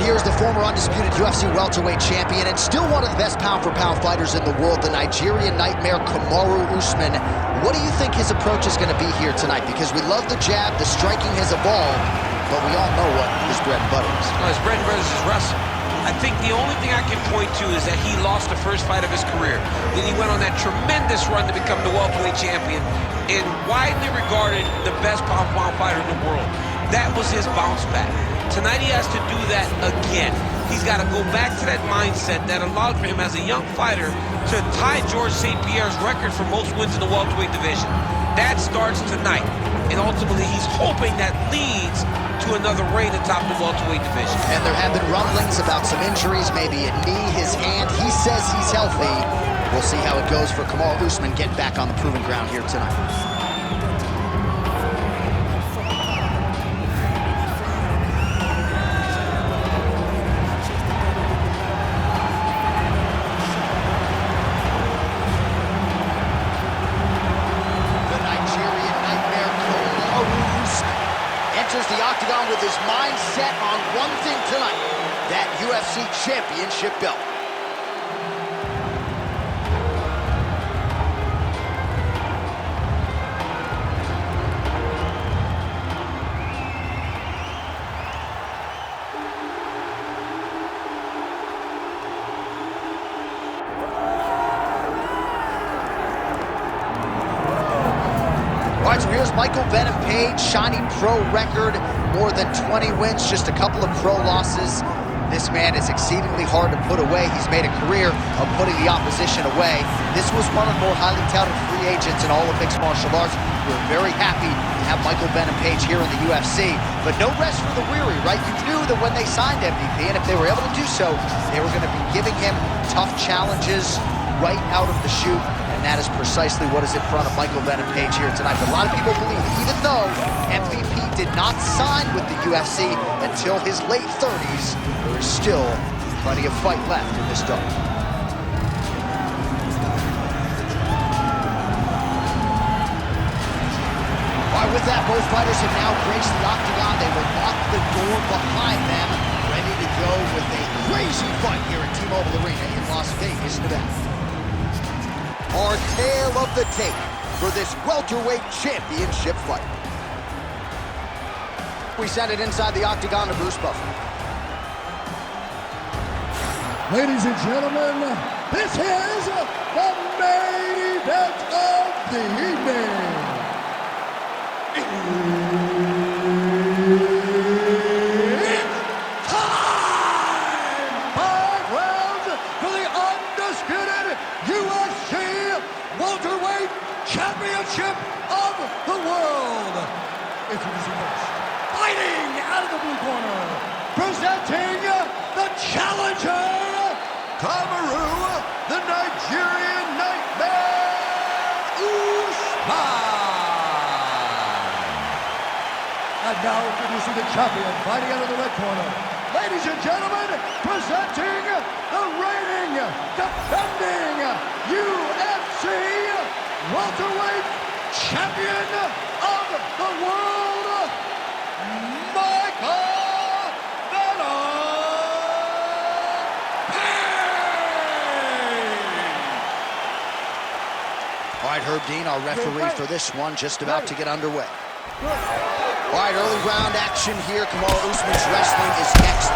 right, here's the former undisputed UFC welterweight champion and still one of the best pound-for-pound fighters in the world, the Nigerian nightmare Kamaru Usman. What do you think his approach is going to be here tonight? Because we love the jab, the striking has evolved, but we all know what his bread and butter is. Well, his bread and butter is his wrestling. I think the only thing I can point to is that he lost the first fight of his career. Then he went on that tremendous run to become the welterweight champion and widely regarded the best pound-for-pound fighter in the world. That was his bounce back. Tonight he has to do that again. He's got to go back to that mindset that allowed for him as a young fighter to tie George St. Pierre's record for most wins in the welterweight division. That starts tonight, and ultimately he's hoping that leads to another reign atop the welterweight division. And there have been rumblings about some injuries, maybe a knee, his hand. He says he's healthy. We'll see how it goes for Kamaru Usman getting back on the proving ground here tonight. Enters the octagon with his mind set on one thing tonight, that UFC championship belt. All right, so here's Michael Venom Page, shiny pro record, more than 20 wins, just a couple of pro losses. This man is exceedingly hard to put away. He's made a career of putting the opposition away. This was one of the more highly touted free agents in all of mixed martial arts. We're very happy to have Michael Venom Page here in the UFC, but no rest for the weary, right? You knew that when they signed MVP, and if they were able to do so, they were going to be giving him tough challenges right out of the chute. And that is precisely what is in front of Michael Venom Page here tonight. But a lot of people believe that even though MVP did not sign with the UFC until his late 30s, there is still plenty of fight left in this dog. All right, with that, both fighters have now graced the octagon. They will lock the door behind them, ready to go with a crazy fight here at T-Mobile Arena in Las Vegas, Nevada. Our tale of the tape for this welterweight championship fight. We send it inside the octagon to Bruce Buffer. Ladies and gentlemen, this is the main event of the evening. It's time! 5 rounds for the undisputed UFC welterweight championship of the world. Introducing first, fighting out of the blue corner, presenting the challenger, Kamaru, the Nigerian nightmare, Usman. And now introducing the champion, fighting out of the red corner. Ladies and gentlemen, presenting the reigning, defending UFC welterweight champion of the world, Michael Venom Page. All right, Herb Dean, our referee for this one, just about to get underway. All right, early round action here. Kamaru Usman's wrestling is next.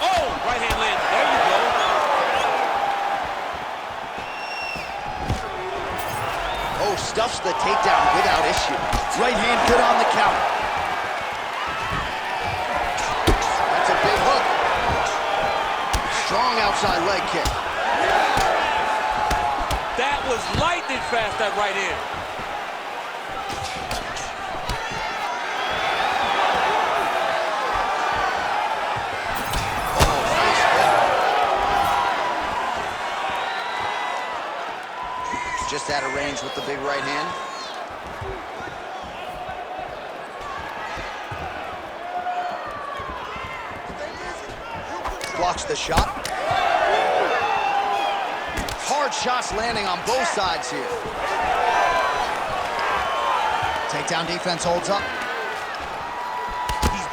Oh, right hand land. There you go. Oh, stuffs the takedown without issue. Right hand good on the counter. That's a big hook. Strong outside leg kick. That was lightning fast, that right hand. Just out of range with the big right hand. Blocks the shot. Hard shots landing on both sides here. Takedown defense holds up.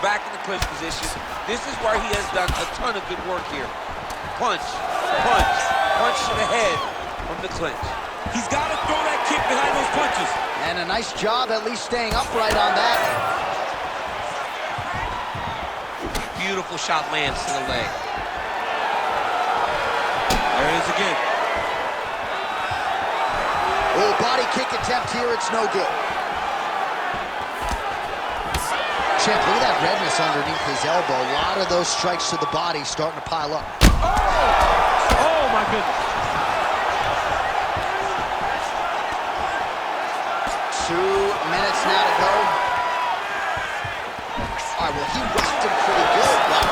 back in the clinch position. This is where he has done a ton of good work here. Punch, punch, punch to the head from the clinch. He's got to throw that kick behind those punches. And a nice job at least staying upright on that. Beautiful shot lands to the leg. There it is again. Oh, body kick attempt here, it's no good. Champ, look at that redness underneath his elbow. A lot of those strikes to the body starting to pile up. Oh my goodness. 2 minutes now to go. All right, well, he rocked him pretty good, but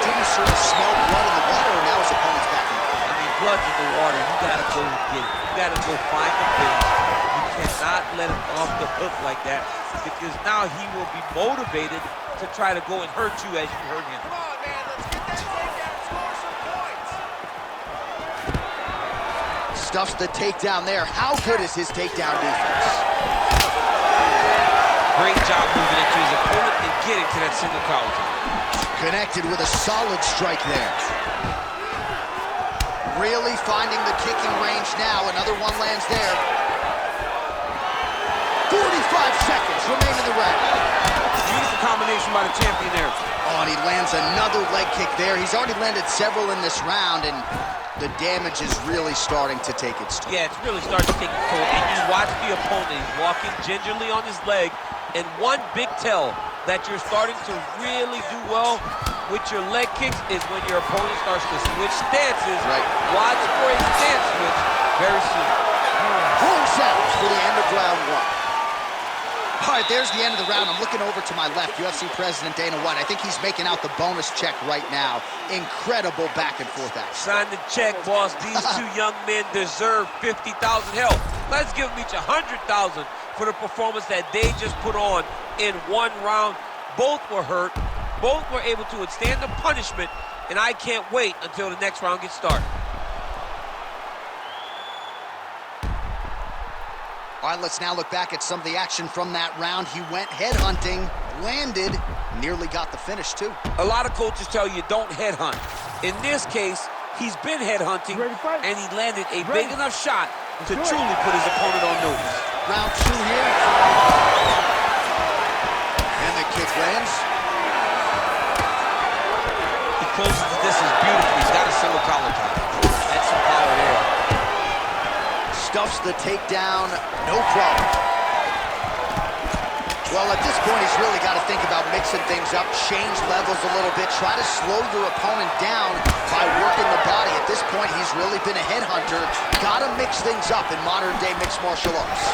didn't sort of smell blood in the water, and now his opponent's back in. I mean, blood's in the water. You gotta go get it. You gotta go find the finish. You cannot let him off the hook like that, because now he will be motivated to try to go and hurt you as you hurt him. Come on, man, let's get that takedown and score some points. Stuffs the takedown there. How good is his takedown defense? Great job moving into his opponent and getting to that single collar. Connected with a solid strike there. Really finding the kicking range now. Another one lands there. 45 seconds remain in the round. Beautiful combination by the champion there. Oh, and he lands another leg kick there. He's already landed several in this round, and the damage is really starting to take its toll. Yeah, it's really starting to take its toll. And you watch the opponent. He's walking gingerly on his leg. And one big tell that you're starting to really do well with your leg kicks is when your opponent starts to switch stances. Right. Watch for a stance switch very soon. Horn sounds for the end of round 1. All right, there's the end of the round. I'm looking over to my left, UFC President Dana White. I think he's making out the bonus check right now. Incredible back and forth action. Sign the check, boss. These two young men deserve $50,000. Hell, let's give them each $100,000 for the performance that they just put on in one round. Both were hurt. Both were able to withstand the punishment, and I can't wait until the next round gets started. All right, let's now look back at some of the action from that round. He went headhunting, landed, nearly got the finish, too. A lot of coaches tell you don't headhunt. In this case, he's been headhunting, and he landed a big enough shot to truly put his opponent on notice. Round 2 here. And the kick lands. He closes the distance beautifully. He's got a single collar tie. That's some power there. Stuffs the takedown, no problem. Well, at this point, he's really got to think about mixing things up, change levels a little bit, try to slow your opponent down by working the body. At this point, he's really been a headhunter. Got to mix things up in modern-day mixed martial arts.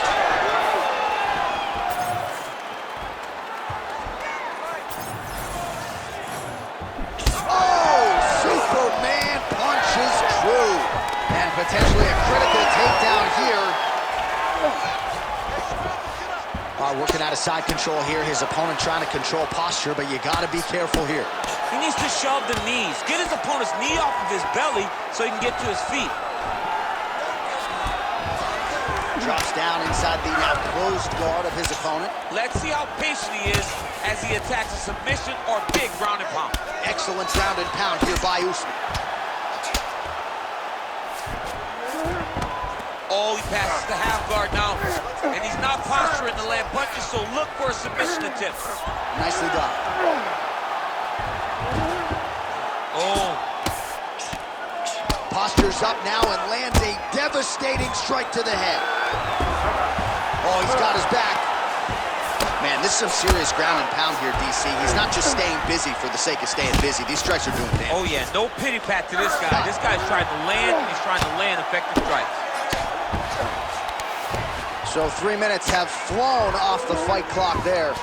Oh, Superman punches true. And potentially a critical takedown here. Working out of side control here. His opponent trying to control posture, but you got to be careful here. He needs to shove the knees. Get his opponent's knee off of his belly so he can get to his feet. Drops down inside the now closed guard of his opponent. Let's see how patient he is as he attacks a submission or big ground and pound. Excellent ground and pound here by Usman. Oh, he passes the half guard now, and he's not posturing to land punches, so look for a submission attempt. Nicely done. Oh. Postures up now and lands a devastating strike to the head. Oh, he's got his back. Man, this is some serious ground and pound here, DC. He's not just staying busy for the sake of staying busy. These strikes are doing damage. Oh, yeah, no pity pat to this guy. This guy's trying to land, and he's trying to land effective strikes. So 3 minutes have flown off the fight clock there.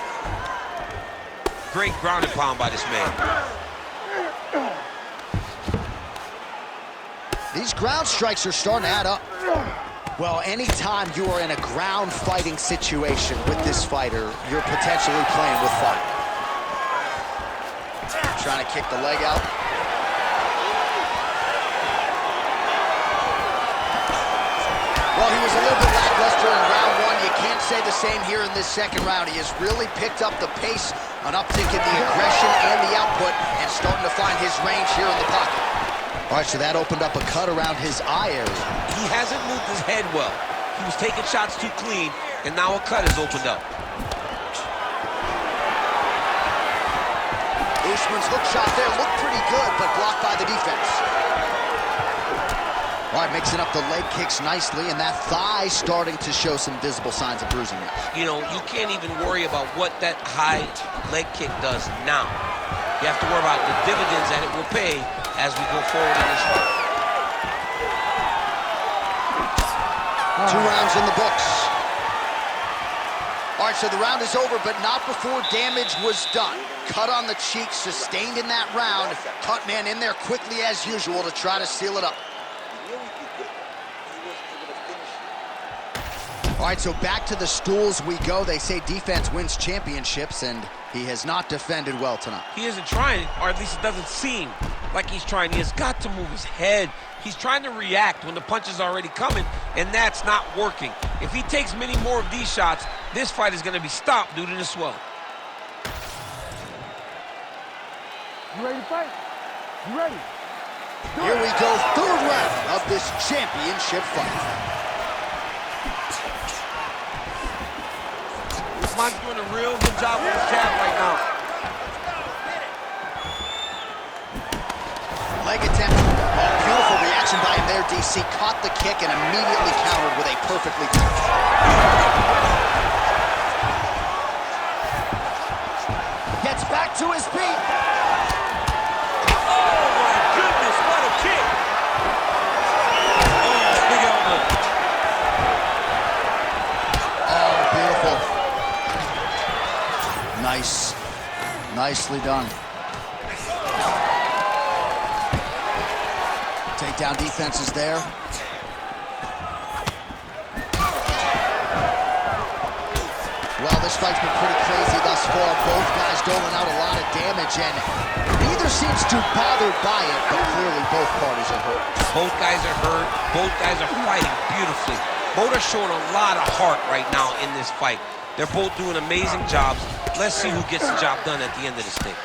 Great ground and pound by this man. These ground strikes are starting to add up. Well, anytime you are in a ground fighting situation with this fighter, you're potentially playing with fire. Trying to kick the leg out. Well, he was a little bit lackluster in round 1. You can't say the same here in this second round. He has really picked up the pace An uptick in the aggression and the output, and starting to find his range here in the pocket. All right, so that opened up a cut around his eye area. He hasn't moved his head well. He was taking shots too clean, and now a cut has opened up. Usman's hook shot there looked pretty good, but blocked by the defense. All right, mixing up the leg kicks nicely, and that thigh starting to show some visible signs of bruising now. You know, you can't even worry about what that high leg kick does now. You have to worry about the dividends that it will pay as we go forward in this fight. 2 rounds in the books. All right, so the round is over, but not before damage was done. Cut on the cheek, sustained in that round. Cut man in there quickly as usual to try to seal it up. All right, so back to the stools we go. They say defense wins championships, and he has not defended well tonight. He isn't trying, or at least it doesn't seem like he's trying. He has got to move his head. He's trying to react when the punch is already coming, and that's not working. If he takes many more of these shots, this fight is going to be stopped due to the swelling. You ready to fight? You ready? Here we go, 3rd round of this championship fight. Usman's doing a real good job with his jab right now. Leg attempt. Oh, beautiful reaction by him there, DC. Caught the kick and immediately countered with a perfectly timed. Gets back to his feet. Oh, my goodness, what a kick. Oh, big elbow. Oh, beautiful. Nice. Nicely done. Takedown defense is there. Well, this fight's been pretty crazy thus far. Both guys doling out a lot of damage, and neither seems too bothered by it, but clearly both parties are hurt. Both guys are hurt. Both guys are fighting beautifully. Both are showing a lot of heart right now in this fight. They're both doing amazing jobs. Let's see who gets the job done at the end of this thing.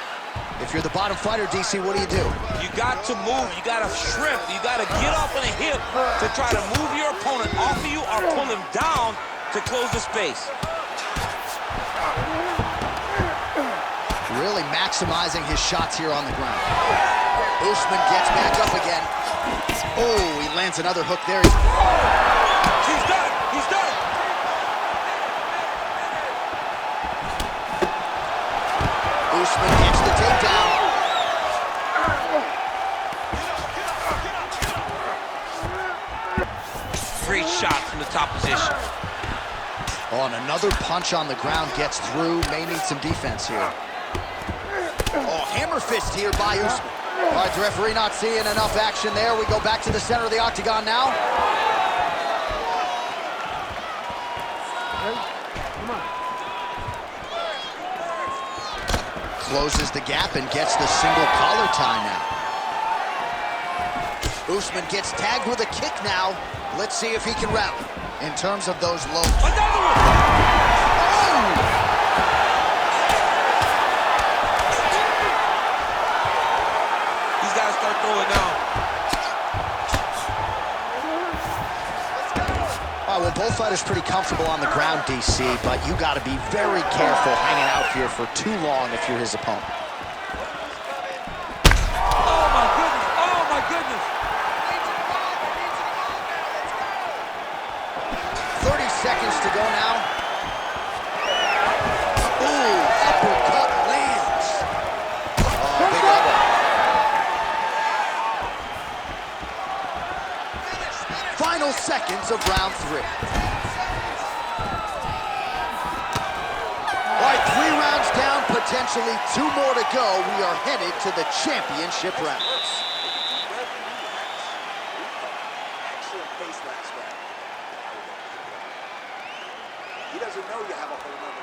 If you're the bottom fighter, DC, what do? You got to move. You got to shrimp. You got to get off on the hip to try to move your opponent off of you or pull him down to close the space. Really maximizing his shots here on the ground. Usman gets back up again. Oh, he lands another hook there. He's done. He's done. Usman gets the takedown. Great shot from the top position. Oh, and another punch on the ground gets through. May need some defense here. Oh, hammer fist here by Usman. All right, the referee not seeing enough action there. We go back to the center of the octagon now. Come on. Closes the gap and gets the single collar tie now. Usman gets tagged with a kick now. Let's see if he can rally in terms of those low. Another one. Oh! He's got to start throwing now. All right, well, both fighters pretty comfortable on the ground, DC, but you got to be very careful hanging out here for too long if you're his opponent. Oh, my goodness. Oh, my goodness. 30 seconds to go now. Ooh, uppercut lands. Oh, big elbow. Final seconds of round 3. All right, 3 rounds down, potentially 2 more to go. We are headed to the championship rounds. Excellent pace last round. He doesn't know you have a whole nother.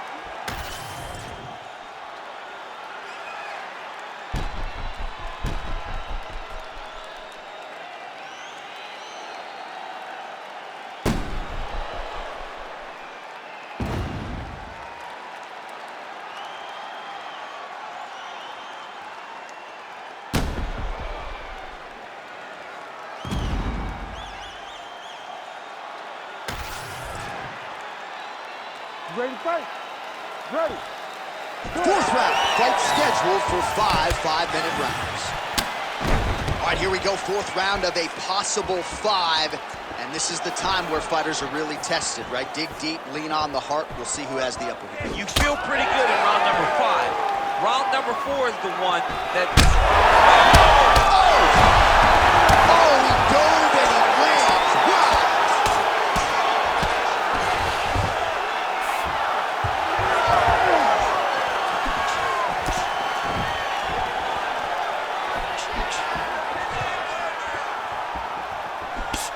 ready to fight? Ready. Fourth round, fight scheduled for 5 5-minute rounds. All right, here we go, fourth round of a possible 5. And this is the time where fighters are really tested, right? Dig deep, lean on the heart. We'll see who has the upper hand. You feel pretty good in round number 5. Round number 4 is the one that... Oh, he dove and he lands. Wow.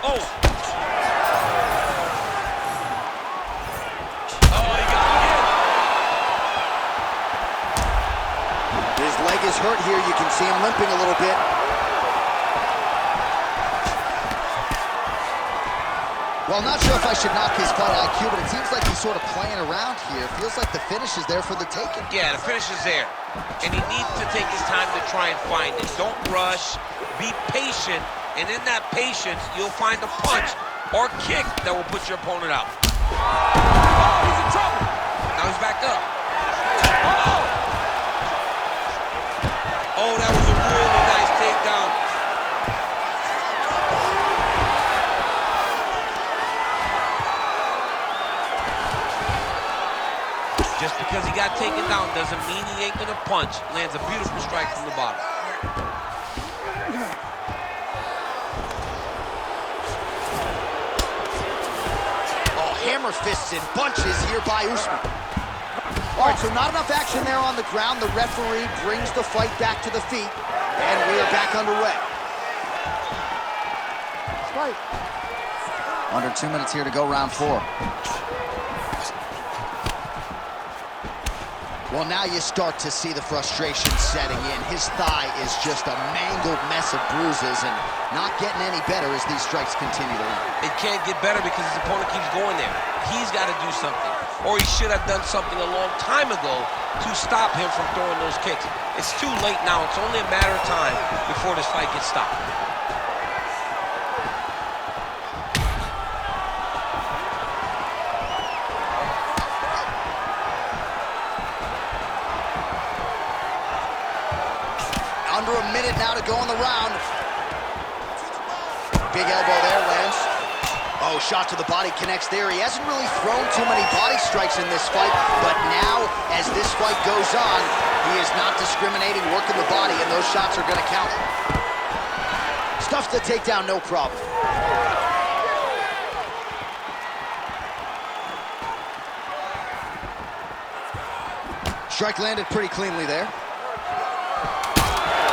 Oh! His leg is hurt here. You can see him limping a little bit. Well, not sure if I should knock his fight IQ, but it seems like he's sort of playing around here. Feels like the finish is there for the taking. Yeah, the finish is there. And he needs to take his time to try and find it. Don't rush. Be patient. And in that patience, you'll find a punch or kick that will put your opponent out. Oh, he's in trouble. Now he's backed up. Oh, that was a really nice takedown. Just because he got taken down doesn't mean he ain't gonna punch. Lands a beautiful strike from the bottom. Oh, hammer fists and bunches here by Usman. All right, so not enough action there on the ground. The referee brings the fight back to the feet, and we are back underway. Fight. Under 2 minutes here to go, round 4. Well, now you start to see the frustration setting in. His thigh is just a mangled mess of bruises and not getting any better as these strikes continue to land. It can't get better because his opponent keeps going there. He's got to do something. Or he should have done something a long time ago to stop him from throwing those kicks. It's too late now. It's only a matter of time before this fight gets stopped. Under a minute now to go in the round. Big elbow there, lands. Oh, shot to the body connects there. He hasn't really thrown too many body strikes in this fight, but now, as this fight goes on, he is not discriminating, working the body, and those shots are going to count. Stuffs the takedown, no problem. Strike landed pretty cleanly there.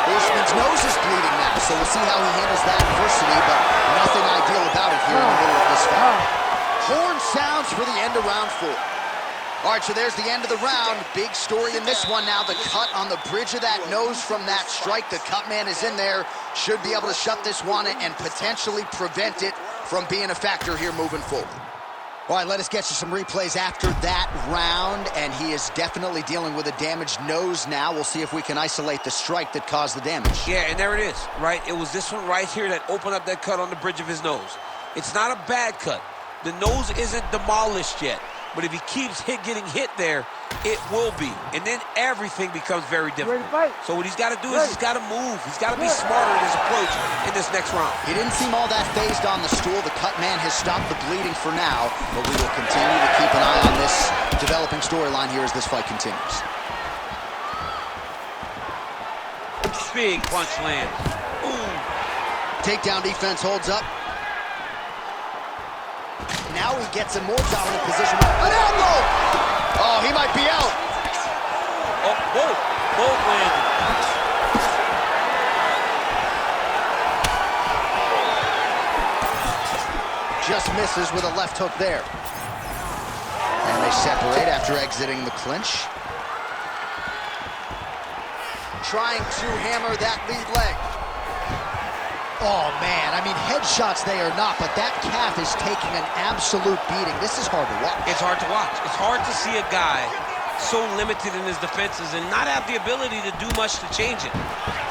Usman's nose is bleeding now, so we'll see how he handles that adversity, but nothing ideal about it here in the middle of this fight. Horn sounds for the end of round 4. All right, so there's the end of the round. Big story in this one now. The cut on the bridge of that nose from that strike. The cut man is in there. Should be able to shut this one and potentially prevent it from being a factor here moving forward. All right, let us get you some replays after that round, and he is definitely dealing with a damaged nose now. We'll see if we can isolate the strike that caused the damage. Yeah, and there it is, right? It was this one right here that opened up that cut on the bridge of his nose. It's not a bad cut. The nose isn't demolished yet, but if he keeps getting hit there, it will be. And then everything becomes very difficult. So what he's got to do is he's got to move. He's got to be smarter in his approach in this next round. He didn't seem all that phased on the stool. The cut man has stopped the bleeding for now, but we will continue to keep an eye on this developing storyline here as this fight continues. Big punch lands. Ooh. Takedown defense holds up. Now he gets a more dominant position. An elbow! Oh, he might be out. Oh, both landed. Just misses with a left hook there. And they separate after exiting the clinch. Trying to hammer that lead leg. Oh, man, I mean, headshots they are not, but that calf is taking an absolute beating. This is hard to watch. It's hard to watch. It's hard to see a guy so limited in his defenses and not have the ability to do much to change it.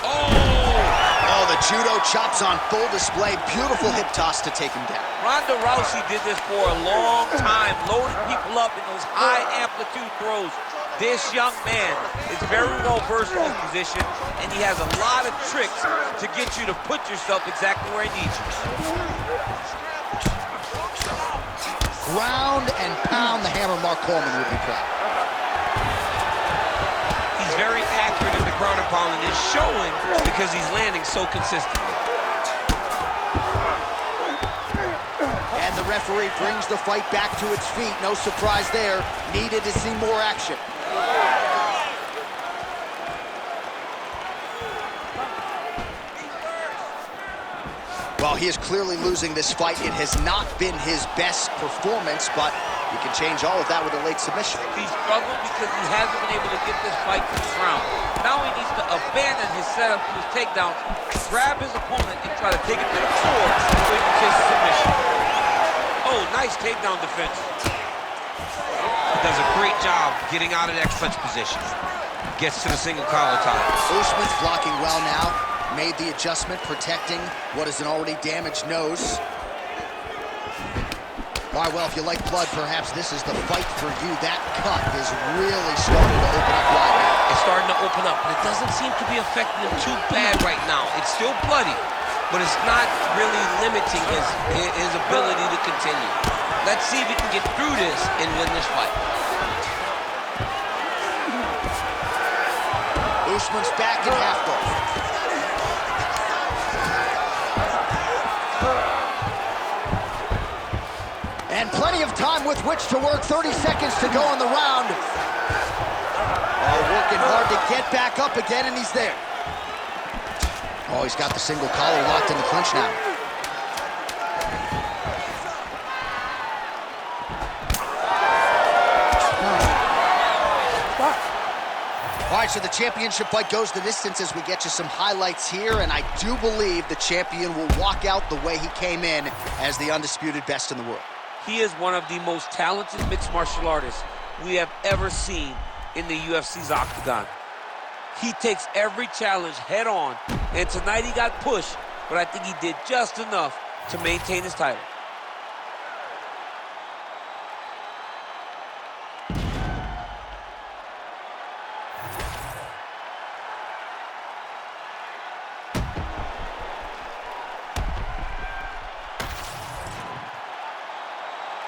Oh! Oh, Oh, the judo chops on full display. Beautiful hip toss to take him down. Ronda Rousey did this for a long time, loading people up in those high amplitude throws. This young man is very well versed in this position, and he has a lot of tricks to get you to put yourself exactly where he needs you. Ground and pound the hammer. Mark Coleman would be proud. He's very accurate in the ground and pound, and it's showing because he's landing so consistently. And the referee brings the fight back to its feet. No surprise there. Needed to see more action. Well, he is clearly losing this fight. It has not been his best performance, but he can change all of that with a late submission. He's struggled because he hasn't been able to get this fight to the ground. Now he needs to abandon his setup to his takedowns, grab his opponent, and try to take it to the floor so he can chase a submission. Oh, nice takedown defense. He does a great job getting out of that clinch position. Gets to the single collar tie. Usman's blocking well now. Made the adjustment, protecting what is an already damaged nose. All right, well, if you like blood, perhaps this is the fight for you. That cut is really starting to open up wide now. It's starting to open up, but it doesn't seem to be affecting him too bad right now. It's still bloody, but it's not really limiting his ability to continue. Let's see if he can get through this and win this fight. Usman's back in half guard. And plenty of time with which to work. 30 seconds to go in the round. Oh, working hard to get back up again, and he's there. Oh, he's got the single collar locked in the clinch now. All right, so the championship fight goes the distance as we get you some highlights here, and I do believe the champion will walk out the way he came in as the undisputed best in the world. He is one of the most talented mixed martial artists we have ever seen in the UFC's octagon. He takes every challenge head on, and tonight he got pushed, but I think he did just enough to maintain his title.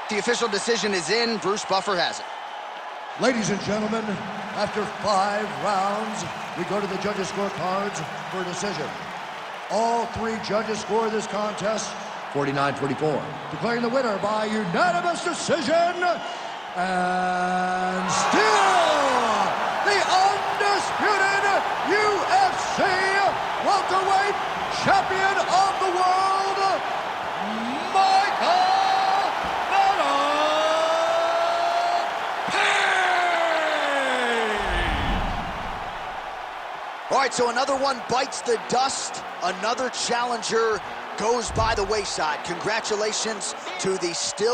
The official decision is in. Bruce Buffer has it. Ladies and gentlemen, after 5 rounds, we go to the judges' scorecards for a decision. All 3 judges score this contest 49-44, declaring the winner by unanimous decision, and still the undisputed UFC welterweight champion of the world, Michael. All right, so another one bites the dust. Another challenger goes by the wayside. Congratulations to the still